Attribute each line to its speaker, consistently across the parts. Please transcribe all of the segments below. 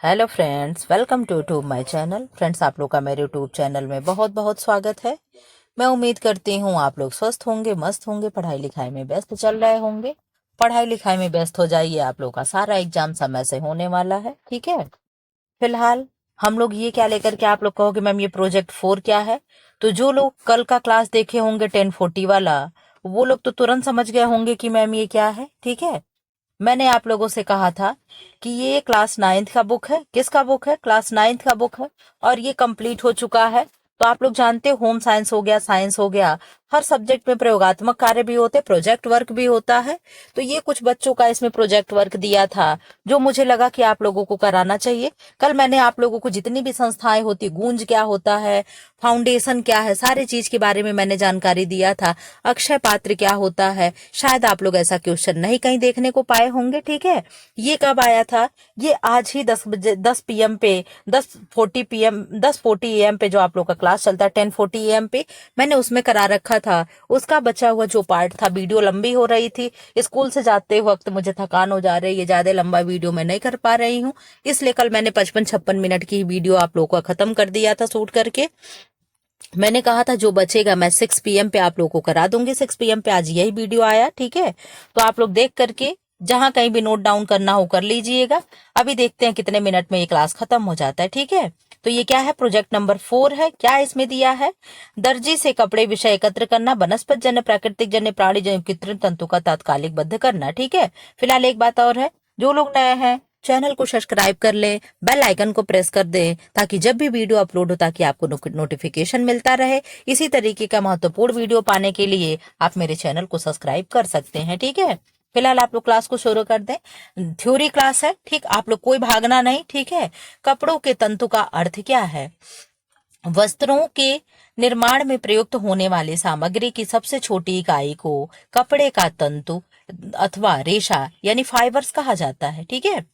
Speaker 1: Hello friends, welcome to my channel. Friends, आप लोग का मेरे यूट्यूब चैनल में बहुत बहुत स्वागत है। मैं उम्मीद करती हूँ आप लोग स्वस्थ होंगे, मस्त होंगे, पढ़ाई लिखाई में व्यस्त चल रहे होंगे। पढ़ाई लिखाई में व्यस्त हो जाइए, आप लोग का सारा एग्जाम समय से होने वाला है। ठीक है। फिलहाल हम लोग ये क्या लेकर के, आप लोग कहोगे मैम ये प्रोजेक्ट 4 क्या है, तो जो लोग कल का क्लास देखे होंगे 1040 वाला, वो लोग तो तुरंत समझ गए होंगे कि मैम ये क्या है। ठीक है। मैंने आप लोगों से कहा था कि ये क्लास 9th का बुक है। किसका बुक है? क्लास 9th का बुक है। और ये कंप्लीट हो चुका है। तो आप लोग जानते हो, होम साइंस हो गया, साइंस हो गया, हर सब्जेक्ट में प्रयोगात्मक कार्य भी होते, प्रोजेक्ट वर्क भी होता है। तो ये कुछ बच्चों का इसमें प्रोजेक्ट वर्क दिया था, जो मुझे लगा कि आप लोगों को कराना चाहिए। कल मैंने आप लोगों को जितनी भी संस्थाएं होती, गूंज क्या होता है, फाउंडेशन क्या है, सारी चीज के बारे में मैंने जानकारी दिया था। अक्षय पात्र क्या होता है, शायद आप लोग ऐसा क्वेश्चन नहीं कहीं देखने को पाए होंगे। ठीक है। ये कब आया था? ये आज ही 10 बजे 10 PM पे, 10:40 PM 10:40 AM पे जो आप लोग का क्लास चलता है 10:40 AM पे, मैंने उसमें करा रखा था। उसका बचा हुआ जो पार्ट था, वीडियो लंबी हो रही थी, स्कूल से जाते वक्त मुझे थकान हो जा रही है, ज्यादा लंबा वीडियो मैं नहीं कर पा रही हूँ, इसलिए कल मैंने 55-56 मिनट की वीडियो आप लोगों का खत्म कर दिया था शूट करके। मैंने कहा था जो बचेगा मैं 6 PM पे आप लोगों को करा दूंगी। 6 PM पे आज यही वीडियो आया। ठीक है। तो आप लोग देख करके जहां कहीं भी नोट डाउन करना हो कर लीजिएगा। अभी देखते हैं कितने मिनट में ये क्लास खत्म हो जाता है। ठीक है। तो ये क्या है? प्रोजेक्ट नंबर 4 है। क्या इसमें दिया है? दर्जी से कपड़े विषय एकत्र करना, वनस्पत जन्य, प्राकृतिक जन्य, प्राणी जन्य, कृत्रिम तंतु का तात्कालिक बद्ध करना। ठीक है। फिलहाल एक बात और है, जो लोग नए हैं चैनल को सब्सक्राइब कर ले, बेल आइकन को प्रेस कर दे, ताकि जब भी वीडियो अपलोड हो ताकि आपको नोटिफिकेशन मिलता रहे। इसी तरीके का महत्वपूर्ण वीडियो पाने के लिए आप मेरे चैनल को सब्सक्राइब कर सकते हैं। ठीक है। फिलहाल आप लोग क्लास को शुरू कर दें। थ्योरी क्लास है। ठीक, आप लोग कोई भागना नहीं। ठीक है। कपड़ों के तंतु का अर्थ क्या है? वस्त्रों के निर्माण में प्रयुक्त होने वाली सामग्री की सबसे छोटी इकाई को कपड़े का तंतु अथवा रेशा यानी फाइबर्स कहा जाता है। ठीक है।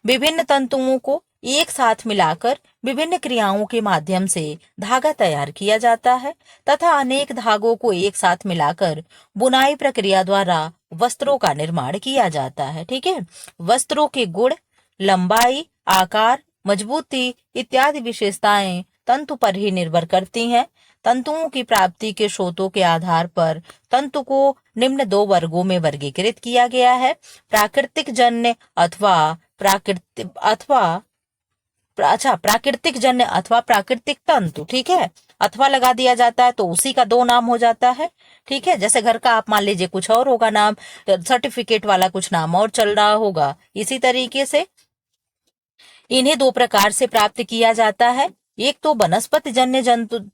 Speaker 1: विभिन्न तंतुओं को एक साथ मिलाकर विभिन्न क्रियाओं के माध्यम से धागा तैयार किया जाता है तथा अनेक धागों को एक साथ मिलाकर बुनाई प्रक्रिया द्वारा वस्त्रों का निर्माण किया जाता है। ठीक है। वस्त्रों के गुण, लंबाई, आकार, मजबूती इत्यादि विशेषताएं तंतु पर ही निर्भर करती हैं। तंतुओं की प्राप्ति के स्रोतों के आधार पर तंतु को निम्न 2 वर्गों में वर्गीकृत किया गया है। प्राकृतिक जन्य अथवा प्राकृतिक जन्य अथवा प्राकृतिक तंतु। ठीक है। अथवा लगा दिया जाता है तो उसी का 2 नाम हो जाता है। ठीक है। जैसे घर का आप मान लीजिए कुछ और होगा नाम, सर्टिफिकेट वाला कुछ नाम और चल रहा होगा, इसी तरीके से इन्हें 2 प्रकार से प्राप्त किया जाता है। एक तो वनस्पति जन्य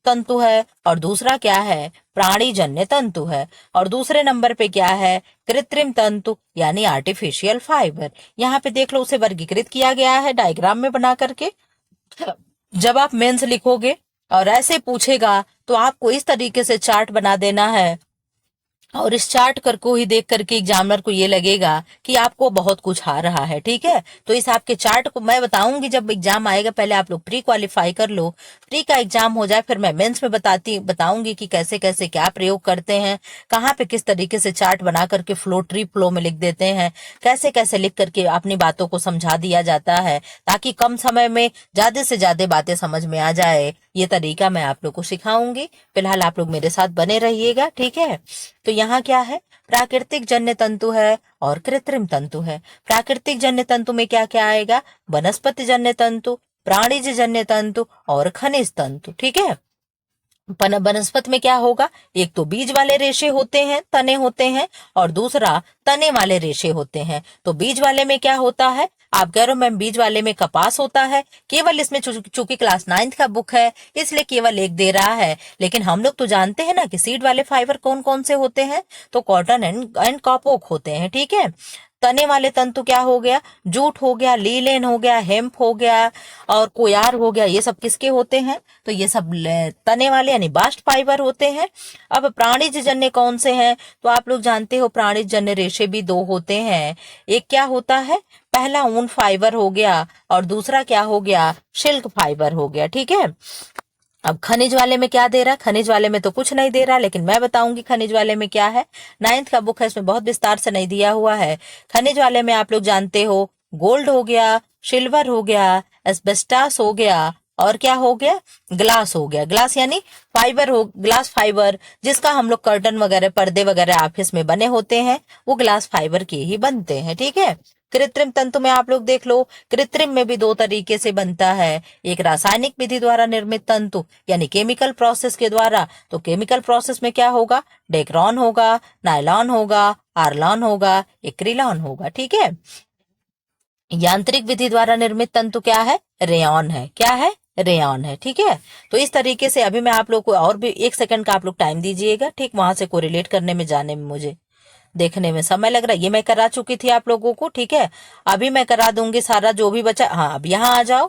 Speaker 1: तंतु है और दूसरा क्या है? प्राणी जन्य तंतु है। और दूसरे नंबर पे क्या है? कृत्रिम तंतु यानी आर्टिफिशियल फाइबर। यहाँ पे देख लो, उसे वर्गीकृत किया गया है डायग्राम में बना करके। जब आप मेंस लिखोगे और ऐसे पूछेगा तो आपको इस तरीके से चार्ट बना देना है, और इस चार्ट कर को ही देख करके एग्जामिनर को ये लगेगा कि आपको बहुत कुछ आ रहा है। ठीक है। तो इस आपके चार्ट को मैं बताऊंगी जब एग्जाम आएगा, पहले आप लोग प्री क्वालिफाई कर लो, प्री का एग्जाम हो जाए, फिर मैं मेंस में बताऊंगी कि कैसे कैसे क्या प्रयोग करते हैं, कहाँ पे किस तरीके से चार्ट बना करके ट्री फ्लो में लिख देते हैं, कैसे कैसे लिख करके अपनी बातों को समझा दिया जाता है, ताकि कम समय में ज्यादा से ज्यादा बातें समझ में आ जाए। ये तरीका मैं आप लोग को सिखाऊंगी। फिलहाल आप लोग मेरे साथ बने रहिएगा। ठीक है। तो यहाँ क्या है? प्राकृतिक जन्य तंतु है और कृत्रिम तंतु है। प्राकृतिक जन्य तंतु में क्या क्या आएगा? वनस्पति जन्य तंतु, प्राणीज जन्य तंतु और खनिज तंतु। ठीक है। वनस्पति में क्या होगा? एक तो बीज वाले रेशे होते हैं, तने होते हैं, और दूसरा तने वाले रेशे होते हैं। तो बीज वाले में क्या होता है? आप कह रहे हो मैम बीज वाले में कपास होता है। केवल इसमें चूंकि क्लास 9th का बुक है इसलिए केवल एक दे रहा है, लेकिन हम लोग तो जानते हैं ना कि सीड वाले फाइबर कौन कौन से होते हैं। तो कॉटन एंड कॉपोक होते हैं। ठीक है। तने वाले तंतु क्या हो गया? जूट हो गया, लीलेन हो गया, हेम्प हो गया और कोयार हो गया। ये सब किसके होते हैं? तो ये सब तने वाले यानी बास्ट फाइबर होते हैं। अब प्राणीज जन्य कौन से हैं? तो आप लोग जानते हो प्राणीज जन्य रेशे भी 2 होते हैं। एक क्या होता है? पहला ऊन फाइबर हो गया और दूसरा क्या हो गया? सिल्क फाइबर हो गया। ठीक है। अब खनिज वाले में क्या दे रहा है? खनिज वाले में तो कुछ नहीं दे रहा, लेकिन मैं बताऊंगी खनिज वाले में क्या है। 9th का बुक है, इसमें बहुत विस्तार से नहीं दिया हुआ है। खनिज वाले में आप लोग जानते हो गोल्ड हो गया, सिल्वर हो गया, एस्बेस्टास हो गया, और क्या हो गया, ग्लास हो गया। ग्लास यानी फाइबर हो, ग्लास फाइबर, जिसका हम लोग कर्टन वगैरह, पर्दे वगैरह ऑफिस में बने होते हैं, वो ग्लास फाइबर के ही बनते हैं। ठीक है। कृत्रिम तंतु में आप लोग देख लो, कृत्रिम में भी दो तरीके से बनता है। एक रासायनिक विधि द्वारा निर्मित तंतु यानी केमिकल प्रोसेस के द्वारा। तो केमिकल प्रोसेस में क्या होगा, डेक्रोन होगा, नायलॉन होगा, आर्लॉन होगा, एक्रिलॉन होगा। ठीक है। यांत्रिक विधि द्वारा निर्मित तंतु क्या है, रेयॉन है। क्या है, रेयॉन है। ठीक है। तो इस तरीके से अभी मैं आप लोग को और भी 1 सेकंड का आप लोग टाइम दीजिएगा। ठीक, वहां से कोरिलेट करने में, जाने में मुझे देखने में समय लग रहा है। ये मैं करा चुकी थी आप लोगों को। ठीक है। अभी मैं करा दूंगी सारा जो भी बचा। हाँ, अब यहाँ आ जाओ।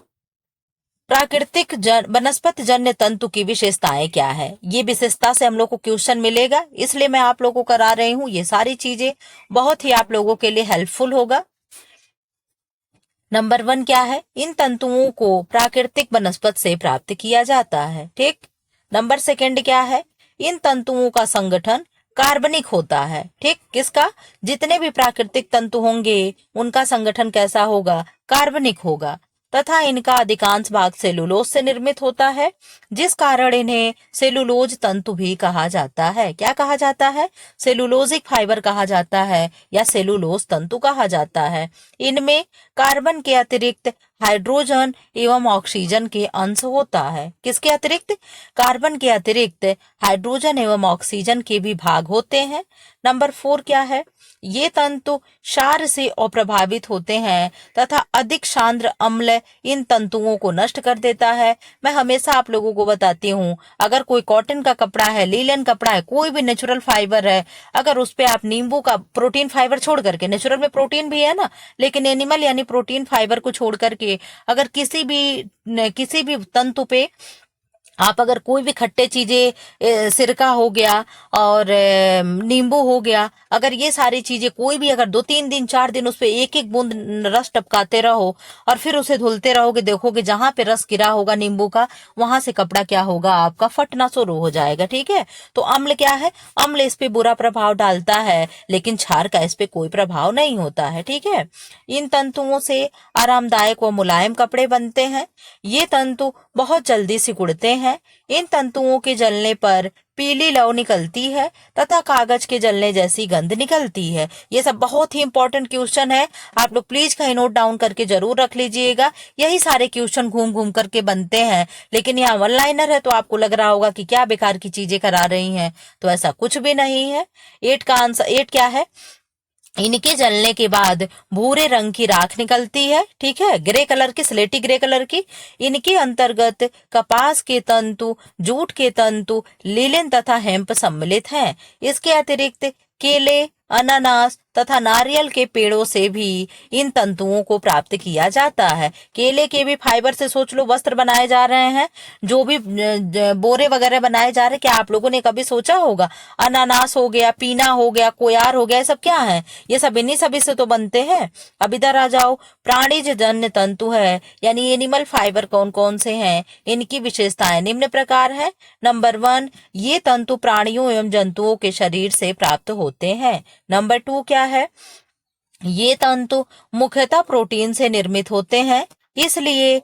Speaker 1: प्राकृतिक वनस्पति जन्य तंतु की विशेषताएं क्या है, ये विशेषता से हम लोग को क्वेश्चन मिलेगा, इसलिए मैं आप लोगों को करा रही हूँ। ये सारी चीजें बहुत ही आप लोगों के लिए हेल्पफुल होगा। नंबर 1 क्या है, इन तंतुओं को प्राकृतिक वनस्पति से प्राप्त किया जाता है। ठीक। नंबर 2 क्या है, इन तंतुओं का संगठन कार्बनिक होता है। ठीक, किसका, जितने भी प्राकृतिक तंतु होंगे उनका संगठन कैसा होगा, कार्बनिक होगा, तथा इनका अधिकांश भाग सेलुलोज से निर्मित होता है, जिस कारण इन्हें सेलुलोज तंतु भी कहा जाता है। क्या कहा जाता है, सेलुलोजिक फाइबर कहा जाता है या सेलुलोज तंतु कहा जाता है। इनमें कार्बन के अतिरिक्त हाइड्रोजन एवं ऑक्सीजन के अंश होता है। किसके अतिरिक्त, कार्बन के अतिरिक्त हाइड्रोजन एवं ऑक्सीजन के भी भाग होते हैं। नंबर 4 क्या है, ये तंतु क्षार से अप्रभावित होते हैं तथा अधिक सांद्र अम्ल इन तंतुओं को नष्ट कर देता है। मैं हमेशा आप लोगों को बताती हूँ, अगर कोई कॉटन का कपड़ा है, लीलन कपड़ा है, कोई भी नेचुरल फाइबर है, अगर उस पे आप नींबू का, प्रोटीन फाइबर छोड़ करके, नेचुरल में प्रोटीन भी है ना, लेकिन एनिमल यानी प्रोटीन फाइबर को छोड़ करके अगर किसी भी तंतु पे आप अगर कोई भी खट्टे चीजें, सिरका हो गया और नींबू हो गया, अगर ये सारी चीजें कोई भी अगर 2-3 दिन 4 दिन उस पे एक एक बूंद रस टपकाते रहो और फिर उसे धुलते रहोगे, देखोगे जहां पे रस गिरा होगा नींबू का, वहां से कपड़ा क्या होगा, आपका फटना शुरू हो जाएगा। ठीक है। तो अम्ल क्या है, अम्ल इस पे बुरा प्रभाव डालता है, लेकिन क्षार का इस पे कोई प्रभाव नहीं होता है। ठीक है। इन तंतुओं से आरामदायक व मुलायम कपड़े बनते हैं। ये तंतु बहुत जल्दी सिकुड़ते हैं। इन तंतुओं के जलने पर पीली लौ निकलती है तथा कागज के जलने जैसी गंध निकलती है। ये सब बहुत ही इंपॉर्टेंट क्वेश्चन है, आप लोग प्लीज कहीं नोट डाउन करके जरूर रख लीजिएगा। यही सारे क्वेश्चन घूम घूम करके बनते हैं, लेकिन यहाँ वन लाइनर है तो आपको लग रहा होगा कि क्या बेकार की चीजें करा रही हैं, तो ऐसा कुछ भी नहीं है। 8 का आंसर 8 क्या है, इनके जलने के बाद भूरे रंग की राख निकलती है। ठीक है, ग्रे कलर की, स्लेटी ग्रे कलर की। इनके अंतर्गत कपास के तंतु, जूट के तंतु, लिनन तथा हेम्प सम्मिलित हैं। इसके अतिरिक्त केले, अनानास तथा नारियल के पेड़ों से भी इन तंतुओं को प्राप्त किया जाता है। केले के भी फाइबर से सोच लो वस्त्र बनाए जा रहे हैं, जो भी बोरे वगैरह बनाए जा रहे हैं। क्या आप लोगों ने कभी सोचा होगा, अनानास हो गया, पीना हो गया, कोयार हो गया, ये सब क्या है, ये सब इन्हीं सभी से तो बनते हैं। अब इधर आ जाओ, प्राणीज जन्य तंतु है यानी एनिमल फाइबर कौन कौन से हैं, इनकी विशेषताएं निम्न प्रकार है। नंबर 1, ये तंतु प्राणियों एवं जंतुओं के शरीर से प्राप्त होते हैं। नंबर 2 क्या है, ये तंतु मुख्यतः प्रोटीन से निर्मित होते हैं, इसलिए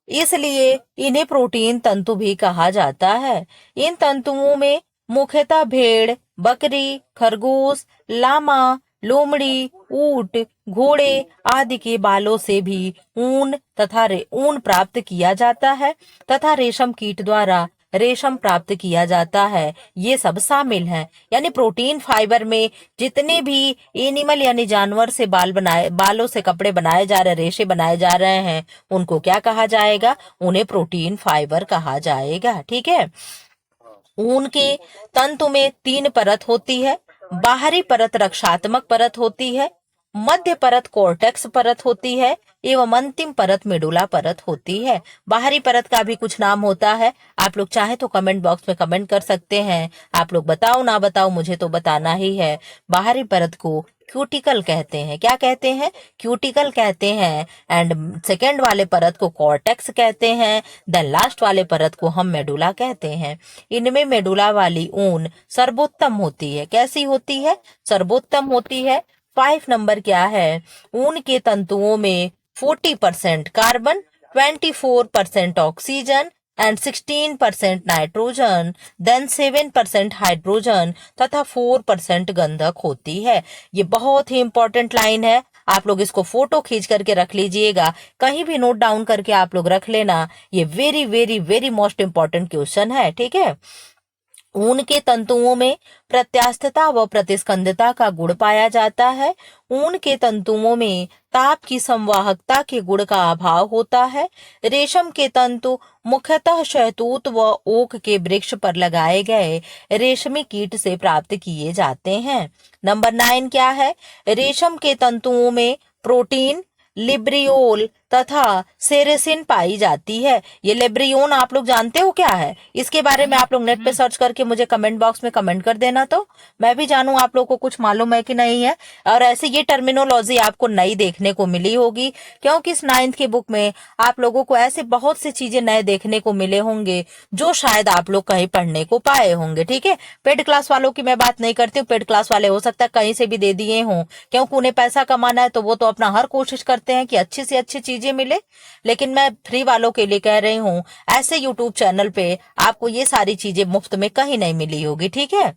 Speaker 1: इसलिए इन्हें प्रोटीन तंतु भी कहा जाता है। इन तंतुओं में मुख्यतः भेड़, बकरी, खरगोश, लामा, लोमड़ी, ऊंट, घोड़े आदि के बालों से भी ऊन प्राप्त किया जाता है तथा रेशम कीट द्वारा रेशम प्राप्त किया जाता है। ये सब शामिल हैं। यानी प्रोटीन फाइबर में जितने भी एनिमल यानी जानवर से बालों से कपड़े बनाए जा रहे, रेशे बनाए जा रहे हैं, उनको क्या कहा जाएगा, उन्हें प्रोटीन फाइबर कहा जाएगा। ठीक है। ऊन के तंतु में 3 परत होती है। बाहरी परत रक्षात्मक परत होती है, मध्य परत कोर्टेक्स परत होती है एवं अंतिम परत मेडुला परत होती है। बाहरी परत का भी कुछ नाम होता है, आप लोग चाहे तो कमेंट बॉक्स में कमेंट कर सकते हैं। आप लोग बताओ ना बताओ, मुझे तो बताना ही है। बाहरी परत को क्यूटिकल कहते हैं। क्या कहते हैं, क्यूटिकल कहते हैं। एंड सेकेंड वाले परत को कॉर्टेक्स कहते हैं। देन लास्ट वाले परत को हम मेडुला कहते हैं। इनमें मेडुला वाली ऊन सर्वोत्तम होती है। कैसी होती है, सर्वोत्तम होती है। 5 नंबर क्या है, ऊन के तंतुओं में 40% carbon, 24% oxygen and 16% nitrogen, then 7% hydrogen तथा 4% गंधक होती है। ये बहुत ही इंपॉर्टेंट लाइन है, आप लोग इसको फोटो खींच करके रख लीजिएगा, कहीं भी नोट डाउन करके आप लोग रख लेना। ये very very very most important question है, ठीक है। ऊन के तंतुओं में प्रत्यास्थता व प्रतिस्कंदता का गुण पाया जाता है। ऊन के तंतुओं में ताप की संवाहकता के गुण का अभाव होता है। रेशम के तंतु मुख्यतः शहतूत व ओक के वृक्ष पर लगाए गए रेशमी कीट से प्राप्त किए जाते हैं। नंबर 9 क्या है, रेशम के तंतुओं में प्रोटीन, लिब्रियोल तथा सेरेसिन पाई जाती है। ये लिब्रियोन आप लोग जानते हो क्या है? इसके बारे में आप लोग नेट पे सर्च करके मुझे कमेंट बॉक्स में कमेंट कर देना, तो मैं भी जानूं आप लोग को कुछ मालूम है कि नहीं है। और ऐसे ये टर्मिनोलॉजी आपको नई देखने को मिली होगी, क्योंकि इस 9th की बुक में आप लोगों को ऐसे बहुत सी चीजें नए देखने को मिले होंगे जो शायद आप लोग कहीं पढ़ने को पाए होंगे, ठीक है। पेड क्लास वालों की मैं बात नहीं करती हूँ, पेड क्लास वाले हो सकता है कहीं से भी दे दिए हों, क्योंकि उन्हें पैसा कमाना है तो वो तो अपना हर कोशिश करते हैं कि अच्छी से अच्छी चीजें मिले। लेकिन मैं फ्री वालों के लिए कह रही हूँ, ऐसे यूट्यूब चैनल पे आपको ये सारी चीजें मुफ्त में कहीं नहीं मिली होगी, ठीक है।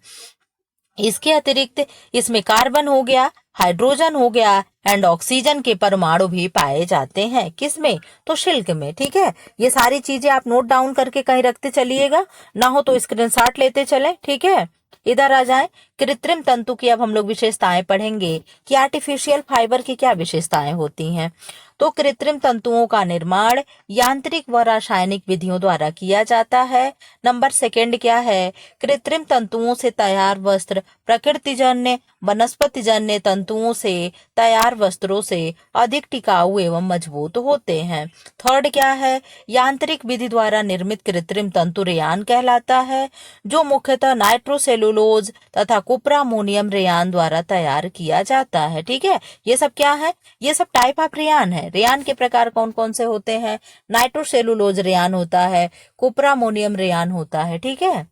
Speaker 1: इसके अतिरिक्त इसमें कार्बन हो गया, हाइड्रोजन हो गया एंड ऑक्सीजन के परमाणु भी पाए जाते हैं। किसमें? तो शिल्क में, ठीक है। ये सारी चीजें आप नोट डाउन करके कहीं रखते चलिएगा, ना हो तो स्क्रीनशॉट लेते चले, ठीक है। इधर आ जाएं, कृत्रिम तंतु की अब हम लोग विशेषताएं पढ़ेंगे कि आर्टिफिशियल फाइबर की क्या विशेषताएं होती हैं। तो कृत्रिम तंतुओं का निर्माण यांत्रिक व रासायनिक विधियों द्वारा किया जाता है। नंबर 2 क्या है, कृत्रिम तंतुओं से तैयार वस्त्र प्रकृतिजन्य वनस्पतिजन्य तंतुओं से तैयार वस्त्रों से अधिक टिकाऊ एवं मजबूत होते हैं। 3 क्या है, यांत्रिक विधि द्वारा निर्मित कृत्रिम तंतु रेयान कहलाता है, जो मुख्यतः नाइट्रोसेलुलोज तथा कुप्रामोनियम रेयान द्वारा तैयार किया जाता है, ठीक है। ये सब क्या है, ये सब टाइप ऑफ रेयान है। रेयान के प्रकार कौन कौन से होते हैं? नाइट्रोसेलुलोज रेयान होता है, कुप्रामोनियम रेयान होता है, ठीक है।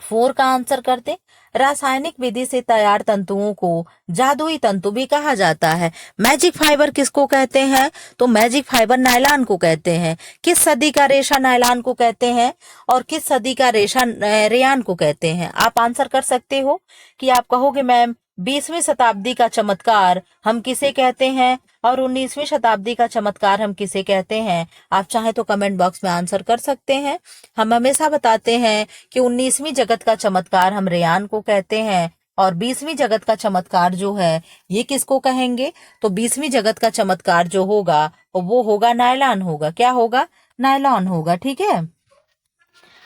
Speaker 1: 4 का आंसर करते, रासायनिक विधि से तैयार तंतुओं को जादुई तंतु भी कहा जाता है। मैजिक फाइबर किसको कहते हैं? तो मैजिक फाइबर नायलॉन को कहते हैं। किस सदी का रेशा नायलॉन को कहते हैं और किस सदी का रेशा रेयान को कहते हैं? आप आंसर कर सकते हो कि आप कहोगे मैम 20वीं शताब्दी का चमत्कार हम किसे कहते हैं और 19वीं शताब्दी का चमत्कार हम किसे कहते हैं। आप चाहे तो कमेंट बॉक्स में आंसर कर सकते हैं। हम हमेशा बताते हैं कि 19वीं जगत का चमत्कार हम रेयान को कहते हैं और 20वीं जगत का चमत्कार जो है ये किसको कहेंगे? तो 20वीं जगत का चमत्कार जो होगा वो होगा नायलॉन होगा। क्या होगा? नायलॉन होगा, ठीक है।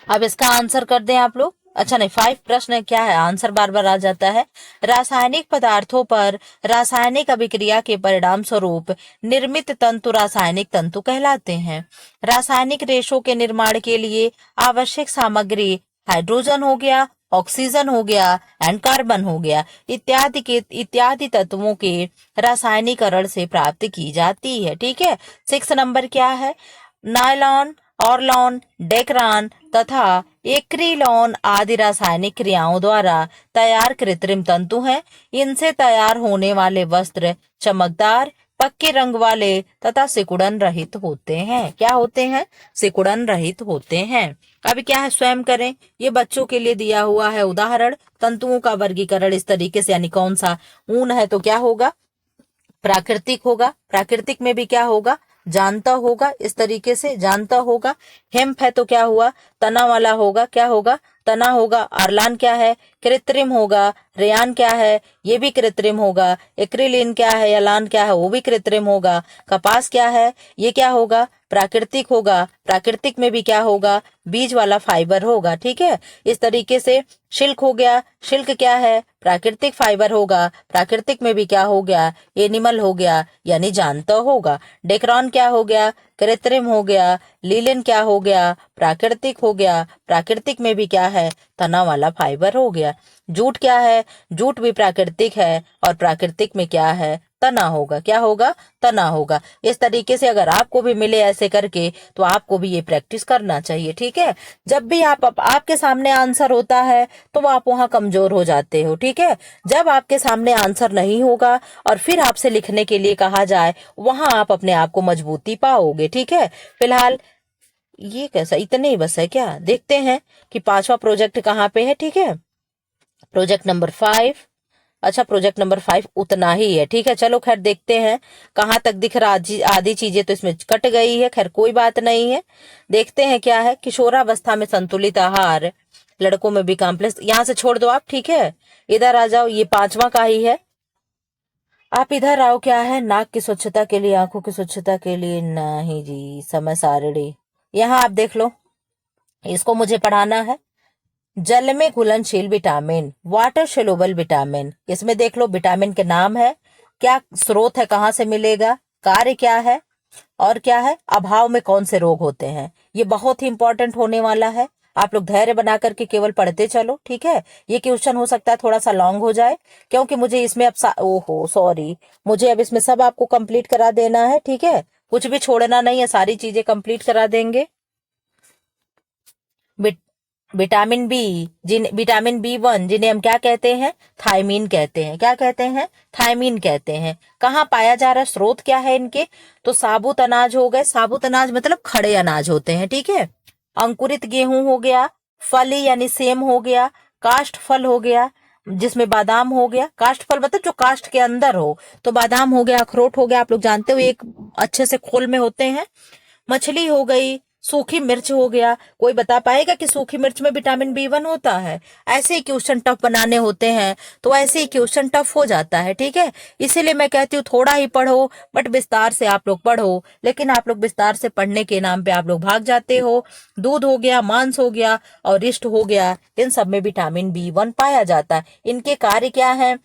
Speaker 1: अब इसका आंसर कर दें आप लोग। अच्छा नहीं, 5 प्रश्न क्या है, आंसर बार बार आ जाता है। रासायनिक पदार्थों पर रासायनिक अभिक्रिया के परिणाम स्वरूप निर्मित तंतु रासायनिक तंतु कहलाते हैं। रासायनिक रेशों के निर्माण के लिए आवश्यक सामग्री हाइड्रोजन हो गया, ऑक्सीजन हो गया एंड कार्बन हो गया इत्यादि तत्वों के रासायनिकरण से प्राप्त की जाती है, ठीक है। 6 नंबर क्या है, नायलॉन, ऑरलॉन, डेक्रान तथा एक्रिलॉन आदि रासायनिक क्रियाओं द्वारा तैयार कृत्रिम तंतु हैं। इनसे तैयार होने वाले वस्त्र चमकदार, पक्के रंग वाले तथा सिकुड़न रहित होते हैं। क्या होते हैं? सिकुड़न रहित होते हैं। अब क्या है, स्वयं करें। ये बच्चों के लिए दिया हुआ है उदाहरण। तंतुओं का वर्गीकरण इस तरीके से, यानी कौन सा ऊन है तो क्या होगा? प्राकृतिक होगा। प्राकृतिक में भी क्या होगा? जानता होगा, इस तरीके से जानता होगा। हेम्प है तो क्या हुआ? तना वाला होगा। क्या होगा? तना होगा। अरलान क्या है? कृत्रिम होगा। रेयान क्या है? ये भी कृत्रिम होगा। एक्रिलिन क्या है? एलान क्या है? वो भी कृत्रिम होगा। कपास क्या है? ये क्या होगा? प्राकृतिक होगा। प्राकृतिक में भी क्या होगा? बीज वाला फाइबर होगा, ठीक है। इस तरीके से शिल्क हो गया। शिल्क क्या है? प्राकृतिक फाइबर होगा। प्राकृतिक में भी क्या हो गया? एनिमल हो गया, यानी जानता होगा। डेक्रान क्या हो गया? कृत्रिम हो गया। लीलन क्या हो गया? प्राकृतिक हो गया। प्राकृतिक में भी क्या है? तना वाला फाइबर हो गया। जूट क्या है? जूट भी प्राकृतिक है और प्राकृतिक में क्या है? तना होगा। क्या होगा? तना होगा। इस तरीके से अगर आपको भी मिले ऐसे करके तो आपको भी ये प्रैक्टिस करना चाहिए। ठीक है, जब भी आपके सामने आंसर होता है तो आप वहां कमजोर हो जाते हो। ठीक है, जब आपके सामने आंसर नहीं होगा और फिर आपसे लिखने के लिए कहा जाए, वहां आप अपने आप को मजबूती पाओगे। ठीक है, फिलहाल ये कैसा, इतने ही बस है क्या? देखते हैं कि पांचवा प्रोजेक्ट कहाँ पे है। ठीक है, प्रोजेक्ट नंबर 5। अच्छा, प्रोजेक्ट नंबर 5 उतना ही है। ठीक है, चलो खैर देखते हैं कहाँ तक दिख रहा। आधी चीजें तो इसमें कट गई है, खैर कोई बात नहीं है। देखते हैं क्या है। किशोरावस्था में संतुलित आहार, लड़कों में बी कॉम्प्लेक्स, यहाँ से छोड़ दो आप। ठीक है, इधर आ जाओ, ये पांचवा का ही है। आप इधर आओ। क्या है? नाक की स्वच्छता के लिए, आंखों की स्वच्छता के लिए, नहीं जी, समय सारणी। यहाँ आप देख लो, इसको मुझे पढ़ाना है। जल में घुलनशील विटामिन, वाटर सोल्यूबल विटामिन। इसमें देख लो, विटामिन के नाम है, क्या स्रोत है, कहाँ से मिलेगा, कार्य क्या है, और क्या है, अभाव में कौन से रोग होते हैं। ये बहुत ही इंपॉर्टेंट होने वाला है। आप लोग धैर्य बना करके केवल पढ़ते चलो। ठीक है, ये क्वेश्चन हो सकता है थोड़ा सा लॉन्ग हो जाए, क्योंकि मुझे इसमें अब ओहो सॉरी, मुझे अब इसमें सब आपको कंप्लीट करा देना है। ठीक है, कुछ भी छोड़ना नहीं है, सारी चीजें कंप्लीट करा देंगे। विटामिन बी, विटामिन B1, जिन्हें हम क्या कहते हैं? थायमीन कहते हैं। क्या कहते हैं? थायमीन कहते हैं। कहाँ पाया जा रहा है? स्रोत क्या है इनके? तो साबुत अनाज हो गए। साबुत अनाज मतलब खड़े अनाज होते हैं। ठीक है, अंकुरित गेहूं हो गया, फली यानी सेम हो गया, काष्ठ फल हो गया जिसमें बादाम हो गया। काष्ठ फल मतलब जो काष्ठ के अंदर हो, तो बादाम हो गया, अखरोट हो गया, आप लोग जानते हो एक अच्छे से खोल में होते हैं। मछली हो गई, सूखी मिर्च हो गया। कोई बता पाएगा कि सूखी मिर्च में विटामिन B1 होता है? ऐसे ही क्वेश्चन टफ बनाने होते हैं, तो ऐसे ही क्वेश्चन टफ हो जाता है। ठीक है, इसीलिए मैं कहती हूँ थोड़ा ही पढ़ो, बट विस्तार से आप लोग पढ़ो। लेकिन आप लोग विस्तार से पढ़ने के नाम पे आप लोग भाग जाते हो। दूध हो गया, मांस हो गया और रिष्ट हो गया, इन सब में विटामिन B1 पाया जाता है। इनके कार्य क्या है?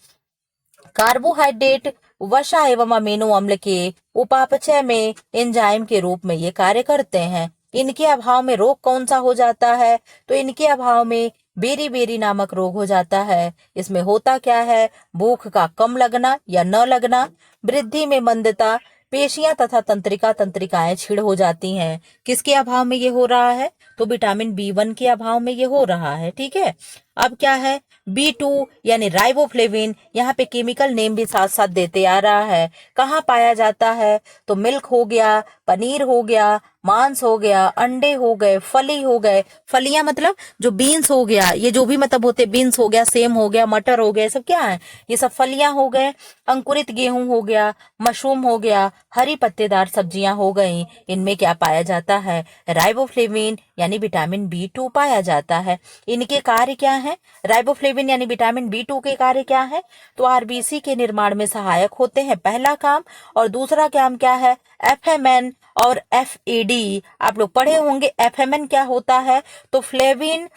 Speaker 1: कार्बोहाइड्रेट, वसा एवं अमीनो अम्ल के उपापचय में एंजाइम के रूप में ये कार्य करते हैं। इनके अभाव में रोग कौन सा हो जाता है? तो इनके अभाव में बेरी बेरी नामक रोग हो जाता है। इसमें होता क्या है? भूख का कम लगना या न लगना, वृद्धि में मंदता, पेशियां तथा तंत्रिकाएं क्षीण हो जाती हैं। किसके अभाव में ये हो रहा है? तो विटामिन B1 के अभाव में ये हो रहा है। ठीक है, अब क्या है? B2 यानी राइबोफ्लेविन, यहाँ पे केमिकल नेम भी साथ साथ देते आ रहा है। कहाँ पाया जाता है? तो मिल्क हो गया, पनीर हो गया, मांस हो गया, अंडे हो गए, फली हो गए। फलियां मतलब जो बीन्स हो गया, ये जो भी मतलब होते, बीन्स हो गया, सेम हो गया, मटर हो गया, सब क्या है? ये सब फलियां हो गए। अंकुरित गेहूं हो गया, मशरूम हो गया, हरी पत्तेदार सब्जियां हो गई। इनमें क्या पाया जाता है? राइबोफ्लेविन यानी विटामिन B2 पाया जाता है। इनके कार्य क्या है? राइबोफ्लेविन यानी विटामिन B2 के कार्य क्या है? तो आरबीसी के निर्माण में सहायक होते हैं, पहला काम। और दूसरा काम क्या है? FMN और FAD। आप लोग पढ़े होंगे। FMN क्या होता है? तो फ्लेविन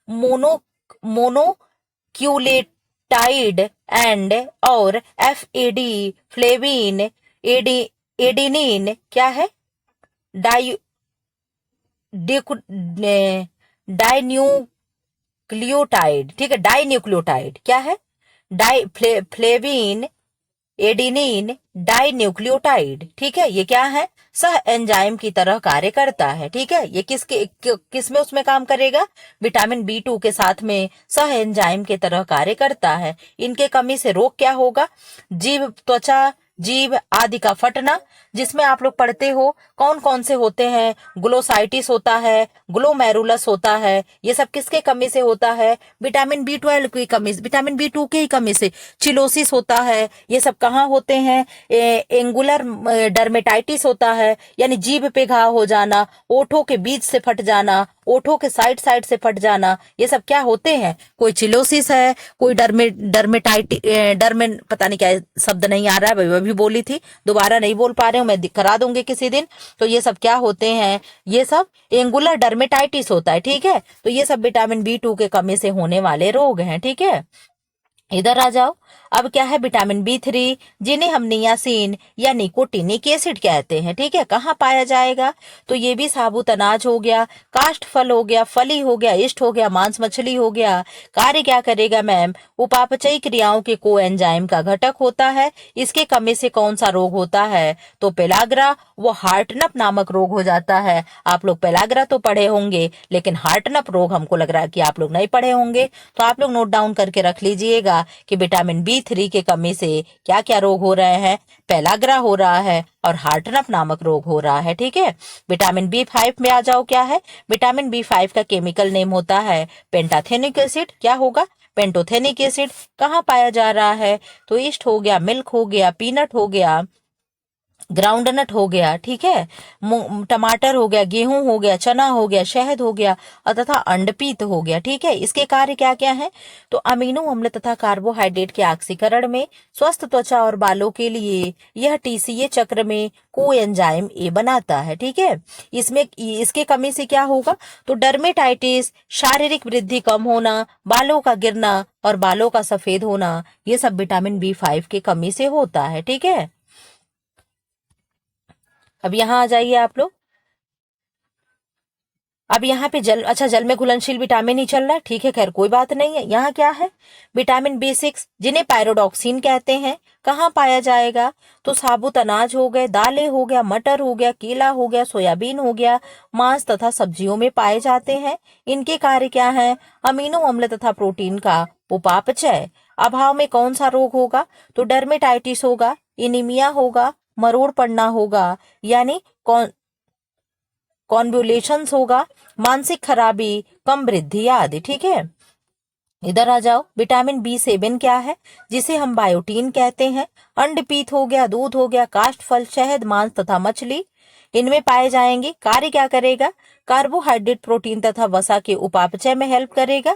Speaker 1: मोनो मोनोक्यूलेटाइड एंड, और FAD फ्लेविन एडिनिन क्या है? Di dinucleotide. ठीक है, डाइन्यूक्लियोटाइड क्या है? Flavin adenine dinucleotide. ठीक है, ये क्या है? सह एंजाइम की तरह कार्य करता है। ठीक है, ये किस में उसमें काम करेगा? विटामिन B2 के साथ में सह एंजाइम के तरह कार्य करता है। इनके कमी से रोग क्या होगा? जीभ, त्वचा, जीभ आदि का फटना, जिसमें आप लोग पढ़ते हो कौन कौन से होते हैं? ग्लोसाइटिस होता है, ग्लोमेरुलस होता है। ये सब किसके कमी से होता है? विटामिन B12 की कमी, विटामिन B2 की कमी से। चिलोसिस होता है, ये सब कहाँ होते हैं? एंगुलर डर्मेटाइटिस होता है, यानी जीभ पे घाव हो जाना, ओठों के बीच से फट जाना, ओठों के साइड साइड से फट जाना, ये सब क्या होते हैं? कोई चिलोसिस है, कोई पता नहीं क्या शब्द नहीं आ रहा है, मैं भी बोली थी, दोबारा नहीं बोल पा रहे हूँ, मैं करा दूंगी किसी दिन। तो ये सब क्या होते हैं? ये सब एंगुलर डर्मेटाइटिस होता है। ठीक है, तो ये सब विटामिन B2 के कमी से होने वाले रोग हैं। ठीक है, इधर आ जाओ। अब क्या है, विटामिन B3 जिन्हें हम नियासिन या निकोटिनिक एसिड कहते हैं, ठीक है, कहाँ पाया जाएगा? तो ये भी साबुत अनाज हो गया, काष्ठ फल हो गया, फली हो गया, इष्ट हो गया, मांस मछली हो गया। कार्य क्या करेगा मैम? उपापचयी क्रियाओं के कोएंजाइम का घटक होता है। इसके कमी से कौन सा रोग होता है? तो पेलाग्रा वो हार्टनप नामक रोग हो जाता है। आप लोग पेलाग्रा तो पढ़े होंगे, लेकिन हार्टनप रोग हमको लग रहा है कि आप लोग नहीं पढ़े होंगे, तो आप लोग नोट डाउन करके रख लीजिएगा कि विटामिन B3 के कमी से क्या क्या रोग हो रहे हैं। पेलाग्रा हो रहा है और हार्टनप नामक रोग हो रहा है, ठीक है। विटामिन B5 में आ जाओ। क्या है? विटामिन B5 का केमिकल नेम होता है पेंटाथेनिक एसिड। क्या होगा? Pantothenic acid. कहाँ पाया जा रहा है? तो ईस्ट हो गया, मिल्क हो गया, पीनट हो गया, ग्राउंडनट हो गया, ठीक है, टमाटर हो गया, गेहूं हो गया, चना हो गया, शहद हो गया और तथा अंडपीत हो गया, ठीक है। इसके कार्य क्या क्या है? तो अमीनो अम्ल तथा कार्बोहाइड्रेट के ऑक्सीकरण में, स्वस्थ त्वचा और बालों के लिए यह TCA चक्र में कोएंजाइम ए बनाता है, ठीक है। इसमें इसके कमी से क्या होगा? तो डर्मेटाइटिस, शारीरिक वृद्धि कम होना, बालों का गिरना और बालों का सफेद होना, ये सब विटामिन B5 के कमी से होता है, ठीक है। अब यहाँ आ जाइए आप लोग। अब यहाँ पे जल, अच्छा जल में घुलनशील विटामिन ही चल रहा है, ठीक है, खैर कोई बात नहीं है। यहाँ क्या है? विटामिन B6 जिन्हें पायरोडॉक्सिन कहते हैं, कहाँ पाया जाएगा? तो साबुत अनाज हो गए, दालें हो गया, मटर हो गया, केला हो गया, सोयाबीन हो गया, मांस तथा सब्जियों में पाए जाते हैं। इनके कार्य क्या है? अमीनो अम्ल तथा प्रोटीन का उपापचय। अभाव में कौन सा रोग होगा? तो डर्मेटाइटिस होगा, इनीमिया होगा, मरोड़ पड़ना होगा, यानी कॉन्वुलेशंस होगा, मानसिक खराबी, कम वृद्धि आदि, ठीक है। इधर आ जाओ। विटामिन B7 क्या है? जिसे हम बायोटीन कहते हैं। अंडपीत हो गया, दूध हो गया, काष्ठ फल, शहद, मांस तथा मछली, इनमें पाए जाएंगे। कार्य क्या करेगा? कार्बोहाइड्रेट, प्रोटीन तथा वसा के उपापचय में हेल्प करेगा।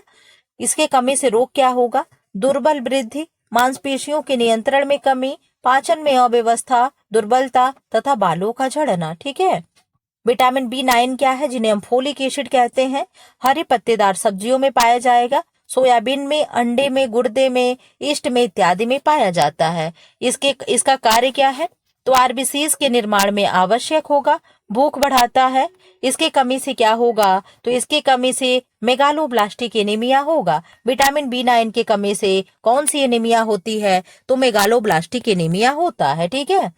Speaker 1: इसके कमी से रोग क्या होगा? दुर्बल वृद्धि, मांसपेशियों के नियंत्रण में कमी, पाचन में अव्यवस्था, दुर्बलता तथा बालों का झड़ना, ठीक है। विटामिन B9 क्या है? जिन्हें हम फोलिक एसिड कहते हैं। हरे पत्तेदार सब्जियों में पाया जाएगा, सोयाबीन में, अंडे में, गुर्दे में, ईस्ट में इत्यादि में पाया जाता है। इसका कार्य क्या है? तो RBCs के निर्माण में आवश्यक होगा, भूख बढ़ाता है। इसके कमी से क्या होगा? तो इसके कमी से मेगालोब्लास्टिक एनीमिया होगा। विटामिन B9 के कमी से कौन सी एनीमिया होती है? तो मेगालोब्लास्टिक एनीमिया होता है, ठीक है।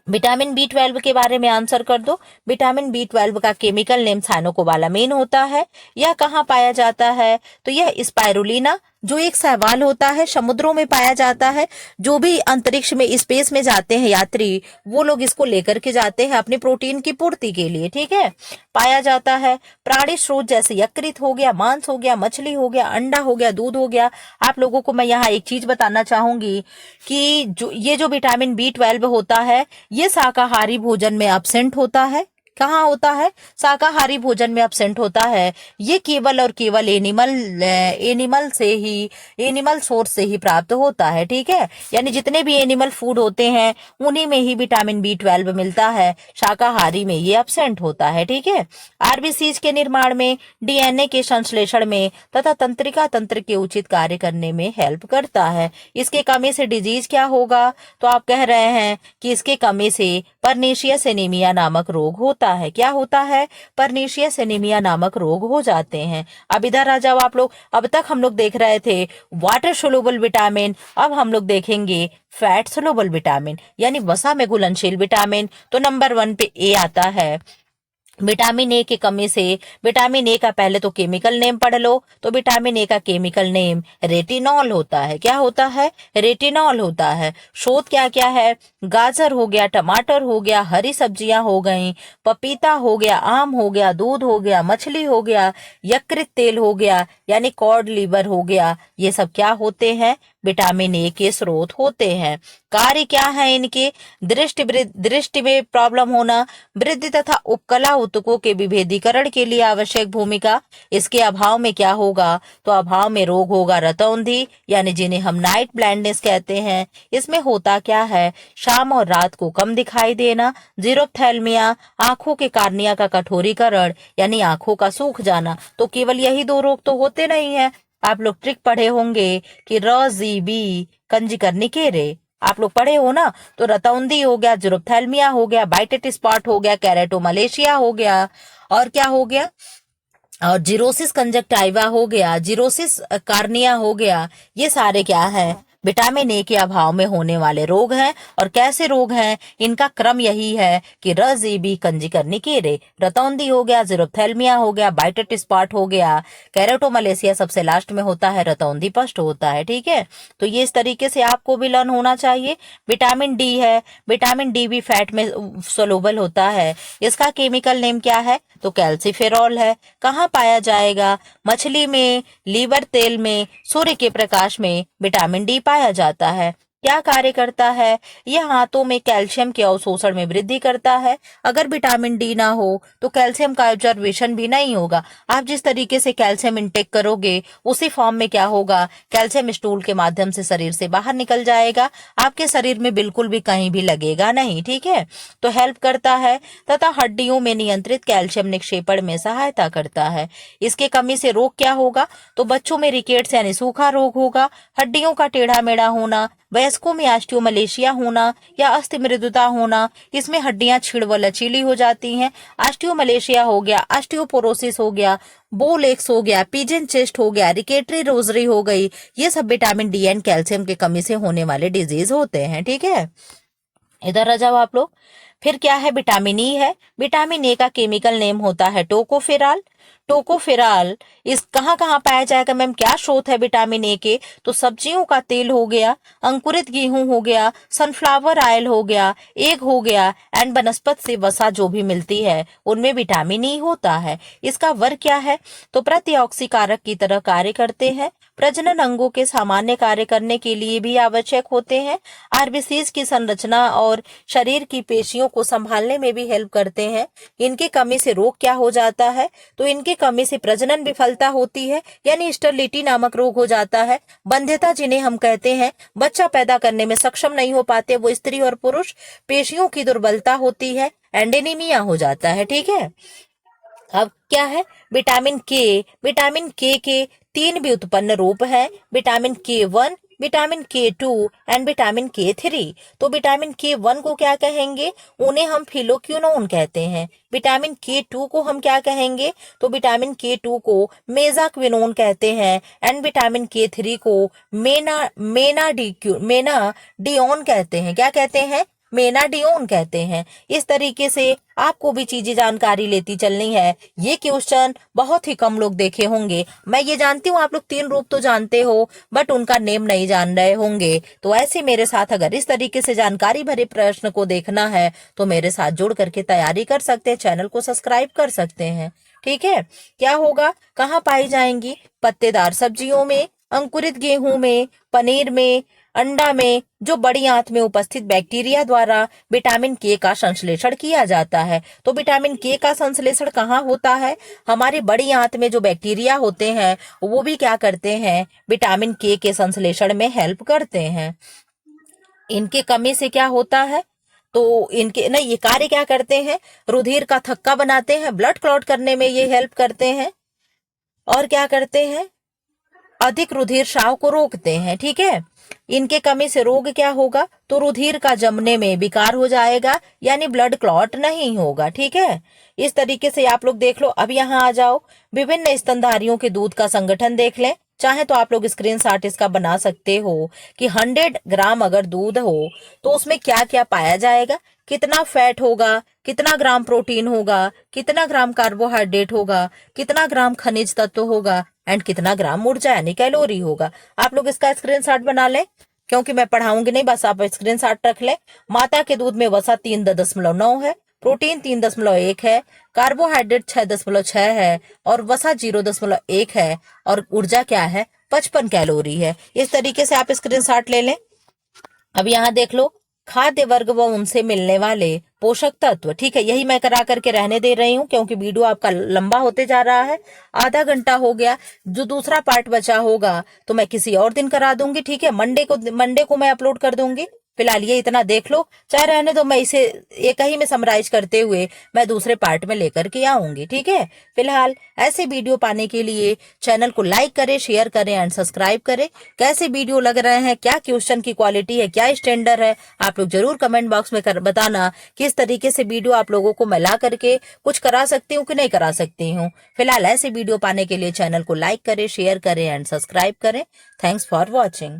Speaker 1: विटामिन B12 के बारे में आंसर कर दो। विटामिन B12 का केमिकल नेम साइनोकोबालामिन होता है। यह कहाँ पाया जाता है? तो यह स्पाइरुलिना जो एक शैवाल होता है, समुद्रों में पाया जाता है। जो भी अंतरिक्ष में, स्पेस में जाते हैं यात्री, वो लोग इसको लेकर के जाते हैं अपनी प्रोटीन की पूर्ति के लिए, ठीक है। पाया जाता है प्राणी स्रोत जैसे यकृत हो गया, मांस हो गया, मछली हो गया, अंडा हो गया, दूध हो गया। आप लोगों को मैं यहाँ एक चीज बताना चाहूंगी कि जो विटामिन B12 होता है, ये शाकाहारी भोजन में एब्सेंट होता है। कहाँ होता है? शाकाहारी भोजन में एब्सेंट होता है। ये केवल और केवल एनिमल सोर्स से ही प्राप्त होता है, ठीक है। यानी जितने भी एनिमल फूड होते हैं उन्हीं में ही विटामिन B12 मिलता है, शाकाहारी में ये एब्सेंट होता है, ठीक है। RBCs के निर्माण में, DNA के संश्लेषण में तथा तंत्रिका तंत्र के उचित कार्य करने में हेल्प करता है। इसके कमी से डिजीज क्या होगा? तो आप कह रहे हैं कि इसके कमी से परनीशियस एनीमिया नामक रोग होता है। क्या होता है? परनीशियस एनीमिया नामक रोग हो जाते हैं। अब इधर आ जाओ आप लोग। अब तक हम लोग देख रहे थे वाटर सोलुबल विटामिन, अब हम लोग देखेंगे फैट सोलुबल विटामिन, यानी वसा में घुलनशील विटामिन। तो नंबर 1 पे ए आता है। विटामिन ए की कमी से, विटामिन ए का पहले तो केमिकल नेम पढ़ लो। तो विटामिन ए का केमिकल नेम रेटिनॉल होता है। क्या होता है? रेटिनॉल होता है। स्रोत क्या क्या है? गाजर हो गया, टमाटर हो गया, हरी सब्जियां हो गई, पपीता हो गया, आम हो गया, दूध हो गया, मछली हो गया, यकृत तेल हो गया, यानी कॉड लिवर हो गया। ये सब क्या होते हैं? विटामिन ए के स्रोत होते हैं। कार्य क्या है इनके? दृष्टि में प्रॉब्लम होना, वृद्धि तथा उपकला ऊतकों के विभेदीकरण के लिए आवश्यक भूमिका। इसके अभाव में क्या होगा? तो अभाव में रोग होगा रतौंधी, यानी जिन्हें हम नाइट ब्लाइंडनेस कहते हैं। इसमें होता क्या है? शाम और रात को कम दिखाई देना, जीरोप्थैल्मिया, आंखों के कार्निया का कठोरीकरण, यानी आंखों का सूख जाना। तो केवल यही दो रोग तो होते नहीं है, आप लोग ट्रिक पढ़े होंगे कि र जी बी कंजी करनी के रे, आप लोग पढ़े हो ना। तो रतौंधी हो गया, जुरुपथैल्मिया हो गया, बाइटेट स्पॉट हो गया, कैरेटोमलेशिया हो गया, और क्या हो गया, और जीरोसिस कंजक्टाइवा हो गया, जीरोसिस कार्निया हो गया। ये सारे क्या है, विटामिन ए के अभाव में होने वाले रोग हैं। और कैसे रोग हैं, इनका क्रम यही है कि र जी बी कंजी करनी के रे, रतौंधी हो गया, जीरोप्थेल्मिया हो गया, बाइटेट स्पॉट हो गया, कैरेटोमलेशिया सबसे लास्ट में होता है, रतौंधी फर्स्ट होता है। ठीक है, तो ये इस तरीके से आपको भी लर्न होना चाहिए। विटामिन डी है, विटामिन डी भी फैट में सोलूबल होता है। इसका केमिकल नेम क्या है, तो कैल्सीफेरॉल है। कहाँ पाया जाएगा, मछली में, लीवर तेल में, सूर्य के प्रकाश में विटामिन डी पाया जाता है। क्या कार्य करता है, यह हाथों में कैल्शियम के अवशोषण में वृद्धि करता है। अगर विटामिन डी ना हो तो कैल्शियम का ऑब्जर्वेशन भी नहीं होगा। आप जिस तरीके से कैल्शियम इंटेक करोगे उसी फॉर्म में क्या होगा, कैल्शियम स्टूल के माध्यम से शरीर से बाहर निकल जाएगा, आपके शरीर में बिल्कुल भी कहीं भी लगेगा नहीं। ठीक है, तो हेल्प करता है तथा हड्डियों में नियंत्रित कैल्शियम निक्षेपण में सहायता करता है। इसके कमी से रोग क्या होगा, तो बच्चों में रिकेट्स यानी सूखा रोग होगा, हड्डियों का टेढ़ा मेढ़ा होना, वयस्कों में ऑस्टियोमलेशिया होना या अस्थि मृदुता होना, इसमें हड्डियां छीड़ व लचीली हो जाती हैं। ऑस्टियोमलेशिया हो गया, ऑस्टियोपोरोसिस हो गया, बोलेक्स हो गया, पिजन चेस्ट हो गया, रिकेटरी रोजरी हो गई, ये सब विटामिन डी एंड कैल्शियम की कमी से होने वाले डिजीज होते हैं। ठीक है, इधर आ जाओ आप लोग। फिर क्या है, विटामिन ई है। विटामिन ए का केमिकल नेम होता है टोकोफेराल। टोकोफेराल इस कहाँ कहाँ पाया जाएगा मैम, क्या स्रोत है विटामिन ए के, तो सब्जियों का तेल हो गया, अंकुरित गेहूं हो गया, सनफ्लावर ऑयल हो गया, एग हो गया, एंड वनस्पति से वसा जो भी मिलती है उनमें विटामिन ई होता है। इसका वर्ग क्या है, तो प्रतिऑक्सीकारक की तरह कार्य करते हैं, प्रजनन अंगों के सामान्य कार्य करने के लिए भी आवश्यक होते हैं, आरबीसीज की संरचना और शरीर की पेशियों को संभालने में भी हेल्प करते हैं। इनकी कमी से रोग क्या हो जाता है, तो इनकी कमी से प्रजनन विफलता होती है, यानी स्टरलिटी नामक रोग हो जाता है। बंध्यता जिन्हें हम कहते हैं, बच्चा पैदा करने में सक्षम नहीं हो पाते वो स्त्री और पुरुष, पेशियों की दुर्बलता होती है, एंडेनीमिया हो जाता है। ठीक है, अब क्या है, विटामिन के। विटामिन के 3 व्युत्पन्न रूप हैं, vitamin K1, vitamin K2 and vitamin K3। तो विटामिन K1 को क्या कहेंगे, उन्हें हम फिलोक्विनोन कहते हैं। विटामिन K2 को हम क्या कहेंगे, तो विटामिन K2 को मेजाक्विनोन कहते हैं, एंड विटामिन K3 को मेनाडियोन कहते हैं। क्या कहते हैं, मेनाडियोन कहते हैं। इस तरीके से आपको भी चीजें जानकारी लेती चलनी है। ये क्वेश्चन बहुत ही कम लोग देखे होंगे, मैं ये जानती हूँ आप लोग 3 रूप तो जानते हो बट उनका नेम नहीं जान रहे होंगे। तो ऐसे मेरे साथ अगर इस तरीके से जानकारी भरे प्रश्न को देखना है तो मेरे साथ जुड़ करके तैयारी कर सकते हैं, चैनल को सब्सक्राइब कर सकते हैं। ठीक है, क्या होगा, कहाँ पाई जाएंगी, पत्तेदार सब्जियों में, अंकुरित गेहूं में, पनीर में, अंडा में, जो बड़ी आंत में उपस्थित बैक्टीरिया द्वारा विटामिन के का संश्लेषण किया जाता है। तो विटामिन के का संश्लेषण कहाँ होता है, हमारी बड़ी आंत में जो बैक्टीरिया होते हैं वो भी क्या करते हैं, विटामिन के संश्लेषण में हेल्प करते हैं। इनके कमी से क्या होता है, तो इनके नहीं, ये कार्य क्या करते हैं, रुधिर का थक्का बनाते हैं, ब्लड क्लॉट करने में ये हेल्प करते हैं, और क्या करते हैं, अधिक रुधिर स्राव को रोकते हैं। ठीक है, इनके कमी से रोग क्या होगा, तो रुधिर का जमने में विकार हो जाएगा, यानी ब्लड क्लॉट नहीं होगा। ठीक है, इस तरीके से आप लोग देख लो। अब यहाँ आ जाओ, विभिन्न स्तनधारियों के दूध का संगठन देख लें। चाहे तो आप लोग स्क्रीनशॉट इसका बना सकते हो कि 100 ग्राम अगर दूध हो तो उसमें क्या क्या पाया जाएगा, कितना फैट होगा, कितना ग्राम प्रोटीन होगा, कितना ग्राम कार्बोहाइड्रेट होगा, कितना ग्राम खनिज तत्व होगा, एंड कितना ग्राम ऊर्जा यानी कैलोरी होगा। आप लोग इसका स्क्रीनशॉट बना लें, क्योंकि मैं पढ़ाऊंगी नहीं, बस आप स्क्रीनशॉट रख लें। माता के दूध में वसा 3.9 है, प्रोटीन 3.1 है, कार्बोहाइड्रेट 6.6 है, और वसा 0.1 है, और ऊर्जा क्या है, 55 कैलोरी है। इस तरीके से आप स्क्रीनशॉट ले लें। अब यहाँ देख लो, खाद्य वर्ग व उनसे मिलने वाले पोषक तत्व। ठीक है, यही मैं करा करके रहने दे रही हूँ क्योंकि वीडियो आपका लंबा होते जा रहा है, आधा घंटा हो गया। जो दूसरा पार्ट बचा होगा तो मैं किसी और दिन करा दूंगी। ठीक है, मंडे को मैं अपलोड कर दूंगी। फिलहाल ये इतना देख लो, चाहे रहने दो, मैं इसे एक ही में समराइज करते हुए मैं दूसरे पार्ट में लेकर के आऊंगी। ठीक है, फिलहाल ऐसे वीडियो पाने के लिए चैनल को लाइक करें, शेयर करें एंड सब्सक्राइब करें। कैसे वीडियो लग रहे हैं, क्या क्वेश्चन की क्वालिटी है, क्या स्टैंडर्ड है, आप लोग जरूर कमेंट बॉक्स में बताना। किस तरीके से वीडियो आप लोगों को मैं ला करके कुछ करा सकती हूँ कि नहीं करा सकती हूँ। फिलहाल ऐसे वीडियो पाने के लिए चैनल को लाइक करें, शेयर करें एंड सब्सक्राइब करें। Thanks for watching.